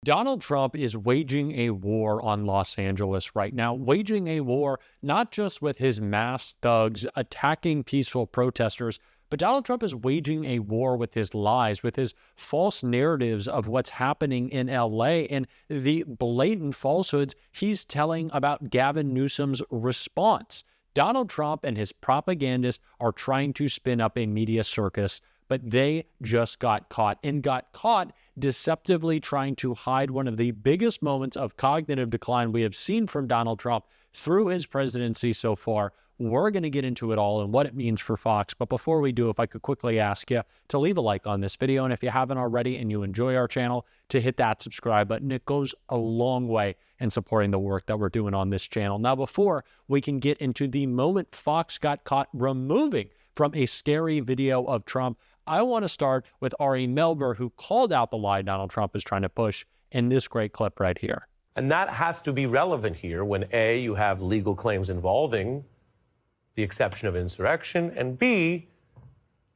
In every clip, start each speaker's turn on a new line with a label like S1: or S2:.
S1: Donald Trump is waging a war on Los Angeles right now, waging a war not just with his mass thugs attacking peaceful protesters, but Donald Trump is waging a war with his lies, with his false narratives of what's happening in LA and the blatant falsehoods he's telling about Gavin Newsom's response. Donald Trump and his propagandists are trying to spin up a media circus, but they just got caught deceptively trying to hide one of the biggest moments of cognitive decline we have seen from Donald Trump through his presidency so far. We're going to get into it all and what it means for Fox. But before we do, if I could quickly ask you to leave a like on this video. And if you haven't already and you enjoy our channel, to hit that subscribe button. It goes a long way in supporting the work that we're doing on this channel. Now, before we can get into the moment Fox got caught removing from a scary video of Trump, I want to start with Ari Melber, who called out the lie Donald Trump is trying to push in this great clip right here.
S2: And that has to be relevant here when A, you have legal claims involving the exception of insurrection, and B,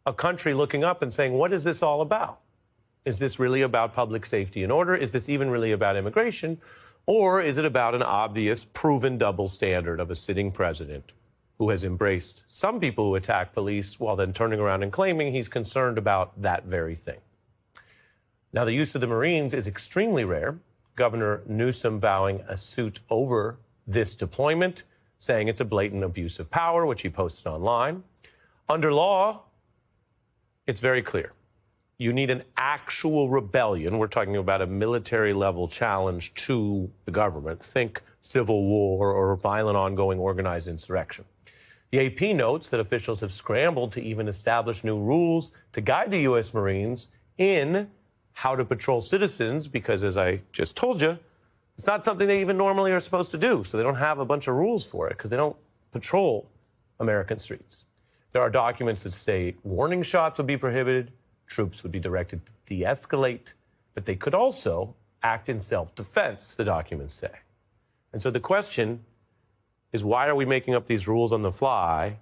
S2: a country looking up and saying, what is this all about? Is this really about public safety and order? Is this even really about immigration? Or is it about an obvious, proven double standard of a sitting president who has embraced some people who attack police while then turning around and claiming he's concerned about that very thing? Now, the use of the Marines is extremely rare. Governor Newsom vowing a suit over this deployment, saying it's a blatant abuse of power, which he posted online. Under law, it's very clear. You need an actual rebellion. We're talking about a military-level challenge to the government. Think civil war or violent ongoing organized insurrection. The AP notes that officials have scrambled to even establish new rules to guide the U.S. Marines in how to patrol citizens because, as I just told you, it's not something they even normally are supposed to do. So they don't have a bunch of rules for it because they don't patrol American streets. There are documents that say warning shots would be prohibited, troops would be directed to de-escalate, but they could also act in self-defense, the documents say. And so the question is, why are we making up these rules on the fly?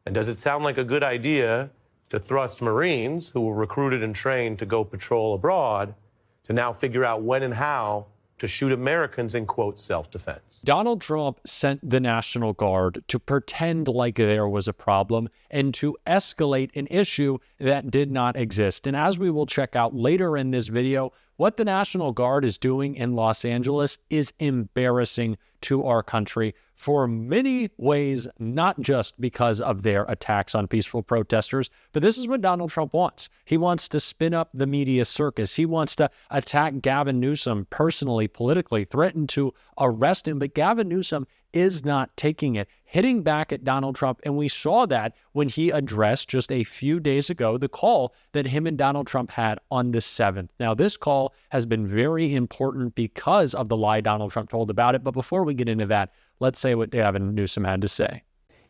S2: And does it sound like a good idea to thrust Marines who were recruited and trained to go patrol abroad to now figure out when and how to shoot Americans in, quote, self-defense?
S1: Donald Trump sent the National Guard to pretend like there was a problem and to escalate an issue that did not exist. And as we will check out later in this video, what the National Guard is doing in Los Angeles is embarrassing to our country for many ways, not just because of their attacks on peaceful protesters, but this is what Donald Trump wants. He wants to spin up the media circus. He wants to attack Gavin Newsom personally, politically, threaten to arrest him, but Gavin Newsom is not taking it, hitting back at Donald Trump. And we saw that when he addressed just a few days ago the call that him and Donald Trump had on the 7th. Now, this call has been very important because of the lie Donald Trump told about it. But before we get into that, let's say what Gavin Newsom had to say.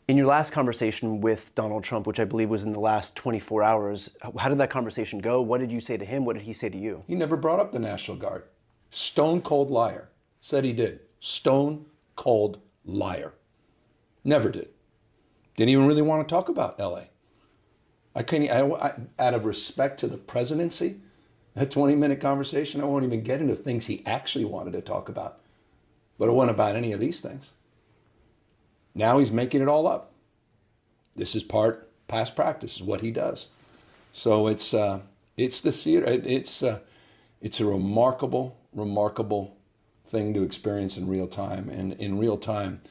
S3: In your last conversation with Donald Trump, which I believe was in the last 24 hours, how did that conversation go? What did you say to him? What did he say to you?
S4: He never brought up the National Guard. Stone cold liar. Said he did. Stone cold liar. Never did. Didn't even really want to talk about LA. Out of respect to the presidency, that 20-minute conversation, I won't even get into things he actually wanted to talk about. But it wasn't about any of these things. Now he's making it all up. This is past practice, is what he does. So it's the theater. It's a remarkable thing to experience in real time. And in real time,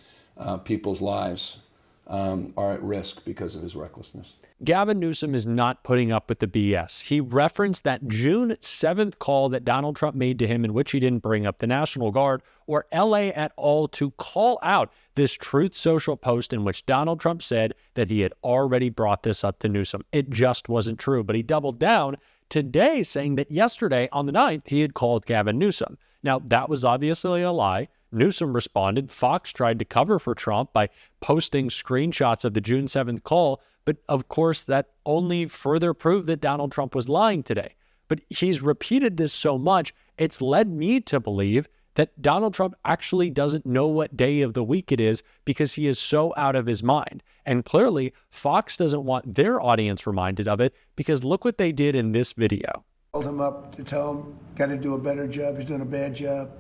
S4: people's lives are at risk because of his recklessness.
S1: Gavin Newsom is not putting up with the BS. He referenced that June 7th call that Donald Trump made to him in which he didn't bring up the National Guard or LA at all to call out this Truth Social post in which Donald Trump said that he had already brought this up to Newsom. It just wasn't true, but he doubled down today saying that yesterday on the 9th, he had called Gavin Newsom. Now, that was obviously a lie. Newsom responded. Fox tried to cover for Trump by posting screenshots of the June 7th call, but of course that only further proved that Donald Trump was lying today. But he's repeated this so much, it's led me to believe that Donald Trump actually doesn't know what day of the week it is because he is so out of his mind. And clearly, Fox doesn't want their audience reminded of it because look what they did in this video.
S5: Called him up to tell him, got to do a better job. He's doing a bad job,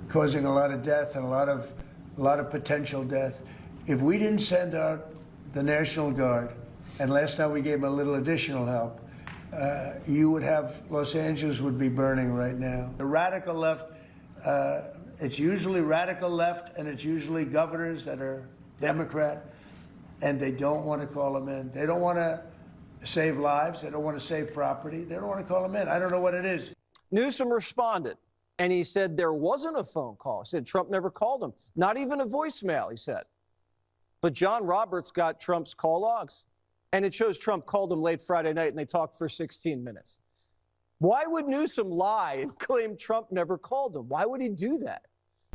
S5: causing a lot of death and a lot of potential death. If we didn't send out the National Guard, and last night we gave him a little additional help, you would have, Los Angeles would be burning right now. The radical left, it's usually radical left, and it's usually governors that are Democrat, and they don't want to call them in. They don't want to save lives. They don't want to save property. They don't want to call them in. I don't know what it is.
S6: Newsom responded, and he said there wasn't a phone call. He said Trump never called him, not even a voicemail, he said. But John Roberts got Trump's call logs, and it shows Trump called him late Friday night, and they talked for 16 minutes. Why would Newsom lie and claim Trump never called him? Why would he do that?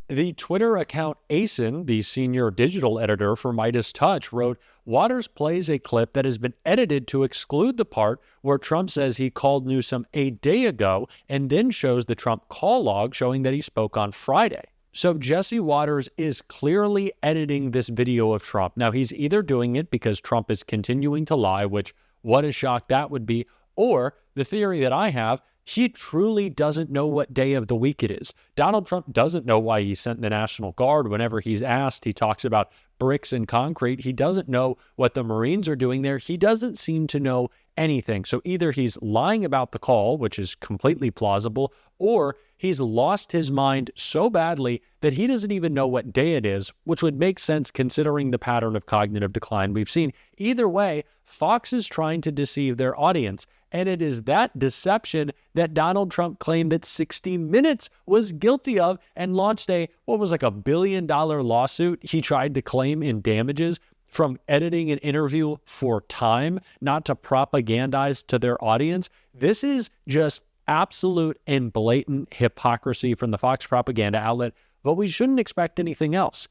S1: The Twitter account Asen, the senior digital editor for Midas Touch, wrote, Waters plays a clip that has been edited to exclude the part where Trump says he called Newsom a day ago and then shows the Trump call log showing that he spoke on Friday. So Jesse Waters is clearly editing this video of Trump. Now, he's either doing it because Trump is continuing to lie, which what a shock that would be, or the theory that I have, he truly doesn't know what day of the week it is. Donald Trump doesn't know why he sent the National Guard. Whenever he's asked, he talks about bricks and concrete. He doesn't know what the Marines are doing there. He doesn't seem to know anything. So either he's lying about the call, which is completely plausible, or he's lost his mind so badly that he doesn't even know what day it is, which would make sense considering the pattern of cognitive decline we've seen. Either way, Fox is trying to deceive their audience. And it is that deception that Donald Trump claimed that 60 Minutes was guilty of and launched like $1 billion lawsuit he tried to claim in damages from editing an interview for time, not to propagandize to their audience. This is just absolute and blatant hypocrisy from the Fox propaganda outlet, but we shouldn't expect anything else.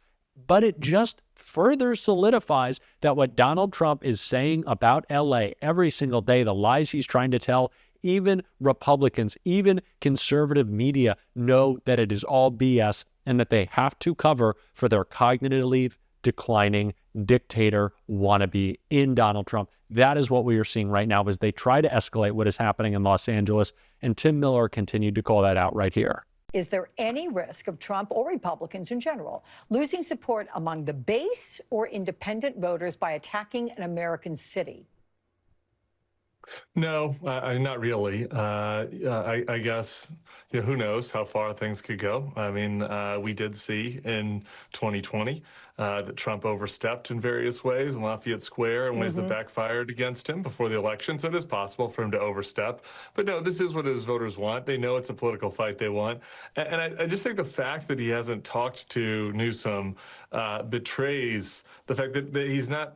S1: But it just further solidifies that what Donald Trump is saying about LA every single day, the lies he's trying to tell, even Republicans, even conservative media know that it is all BS and that they have to cover for their cognitively declining dictator wannabe in Donald Trump. That is what we are seeing right now as they try to escalate what is happening in Los Angeles. And Tim Miller continued to call that out right here.
S7: Is there any risk of Trump or Republicans in general losing support among the base or independent voters by attacking an American city?
S8: No, not really. I guess, who knows how far things could go. I mean, we did see in 2020 that Trump overstepped in various ways in Lafayette Square in ways that backfired against him before the election. So it is possible for him to overstep. But no, this is what his voters want. They know it's a political fight they want. And I just think the fact that he hasn't talked to Newsom betrays the fact that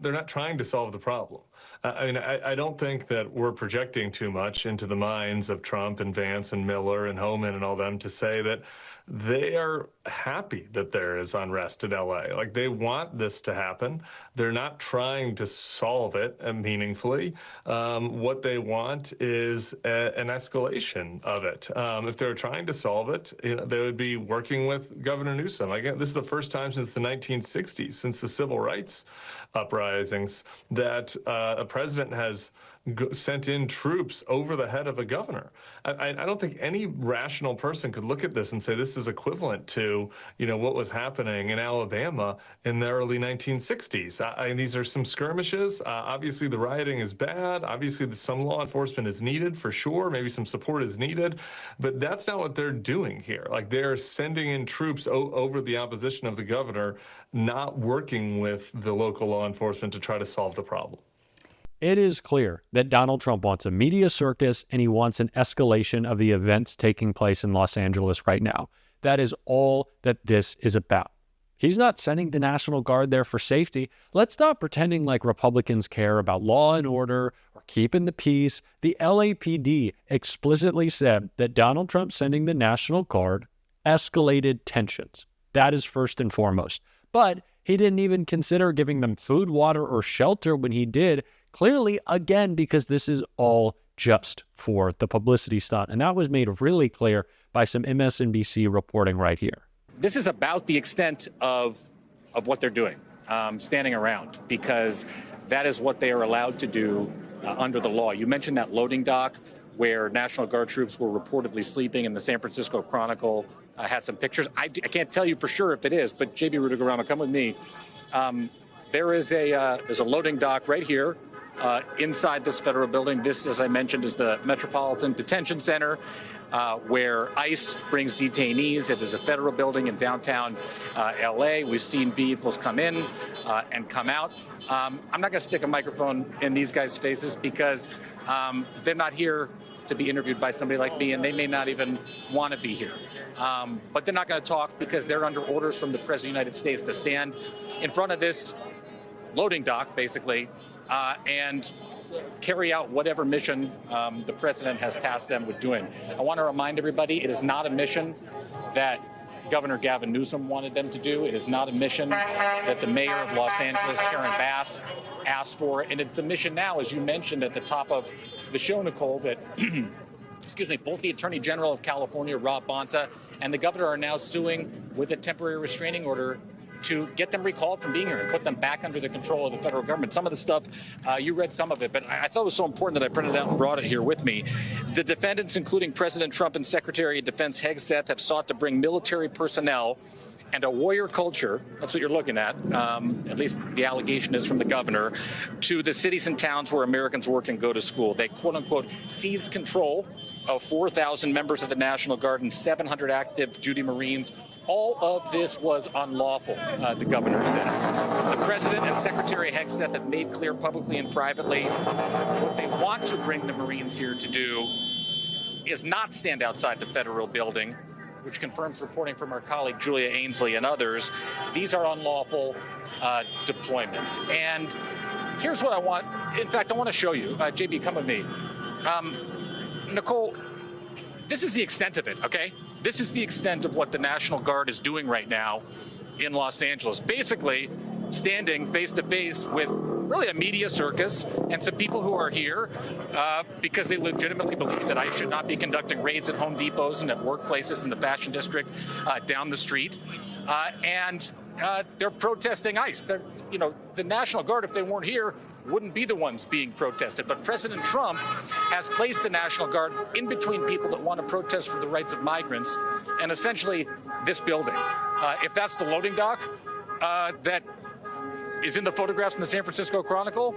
S8: they're not trying to solve the problem. I mean, I don't think that we're projecting too much into the minds of Trump and Vance and Miller and Homan and all them to say that they are happy that there is unrest in LA. Like, they want this to happen. They're not trying to solve it meaningfully. What they want is an escalation of it. If they're trying to solve it, they would be working with Governor Newsom. Again, this is the first time since the 1960s, since the civil rights uprisings, that a president has sent in troops over the head of a governor. I don't think any rational person could look at this and say this is equivalent to, what was happening in Alabama in the early 1960s. These are some skirmishes. Obviously, the rioting is bad. Obviously, some law enforcement is needed for sure. Maybe some support is needed. But that's not what they're doing here. Like, they're sending in troops over the opposition of the governor, not working with the local law enforcement to try to solve the problem.
S1: It is clear that Donald Trump wants a media circus and he wants an escalation of the events taking place in Los Angeles right now. That is all that this is about. He's not sending the National Guard there for safety. Let's stop pretending like Republicans care about law and order or keeping the peace. The LAPD explicitly said that Donald Trump sending the National Guard escalated tensions. That is first and foremost. But he didn't even consider giving them food, water, or shelter when he did. Clearly, again, because this is all just for the publicity stunt. And that was made really clear by some MSNBC reporting right here.
S9: This is about the extent of what they're doing, standing around, because that is what they are allowed to do under the law. You mentioned that loading dock. where National Guard troops were reportedly sleeping, and the San Francisco Chronicle had some pictures. I can't tell you for sure if it is, but J.B. Rudigerama, come with me. There's a loading dock right here inside this federal building. This, as I mentioned, is the Metropolitan Detention Center, where ICE brings detainees. It is a federal building in downtown L.A. We've seen vehicles come in and come out. I'm not going to stick a microphone in these guys' faces because they're not here to be interviewed by somebody like me, and they may not even want to be here. But they're not going to talk because they're under orders from the President of the United States to stand in front of this loading dock, basically, and carry out whatever mission the President has tasked them with doing. I want to remind everybody, it is not a mission that Governor Gavin Newsom wanted them to do. It is not a mission that the mayor of Los Angeles, Karen Bass, asked for. And it's a mission now, as you mentioned at the top of the show, Nicole, that excuse me, both the Attorney General of California, Rob Bonta, and the governor are now suing with a temporary restraining order to get them recalled from being here and put them back under the control of the federal government. Some of the stuff, you read some of it, but I thought it was so important that I printed it out and brought it here with me. The defendants, including President Trump and Secretary of Defense Hegseth, have sought to bring military personnel and a warrior culture, that's what you're looking at least the allegation is from the governor, to the cities and towns where Americans work and go to school. They, quote unquote, seized control of 4,000 members of the National Guard and 700 active duty Marines. All of this was unlawful, the governor says. The president and Secretary Hegseth have made clear publicly and privately what they want to bring the Marines here to do is not stand outside the federal building, which confirms reporting from our colleague Julia Ainsley and others. These are unlawful deployments. And here's what I want. In fact, I want to show you. JB, come with me. Nicole, this is the extent of it, okay? This is the extent of what the National Guard is doing right now in Los Angeles. Basically, standing face to face with really a media circus and some people who are here because they legitimately believe that I should not be conducting raids at Home Depots and at workplaces in the Fashion District down the street. And they're protesting ICE. The National Guard, if they weren't here, wouldn't be the ones being protested. But President Trump has placed the National Guard in between people that want to protest for the rights of migrants and essentially this building. If that's the loading dock that is in the photographs in the San Francisco Chronicle,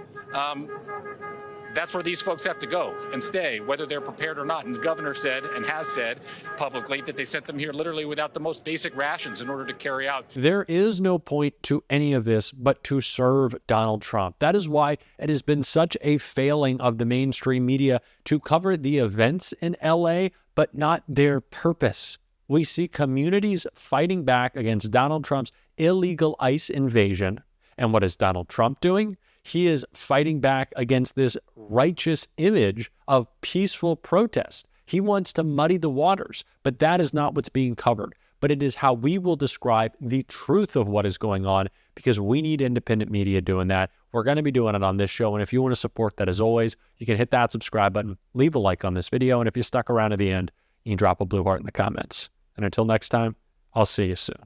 S9: that's where these folks have to go and stay, whether they're prepared or not. And the governor said and has said publicly that they sent them here literally without the most basic rations in order to carry out.
S1: There is no point to any of this but to serve Donald Trump. That is why it has been such a failing of the mainstream media to cover the events in LA, but not their purpose. We see communities fighting back against Donald Trump's illegal ICE invasion. And what is Donald Trump doing? He is fighting back against this righteous image of peaceful protest. He wants to muddy the waters, but that is not what's being covered. But it is how we will describe the truth of what is going on, because we need independent media doing that. We're going to be doing it on this show. And if you want to support that, as always, you can hit that subscribe button, leave a like on this video. And if you stuck around to the end, you can drop a blue heart in the comments. And until next time, I'll see you soon.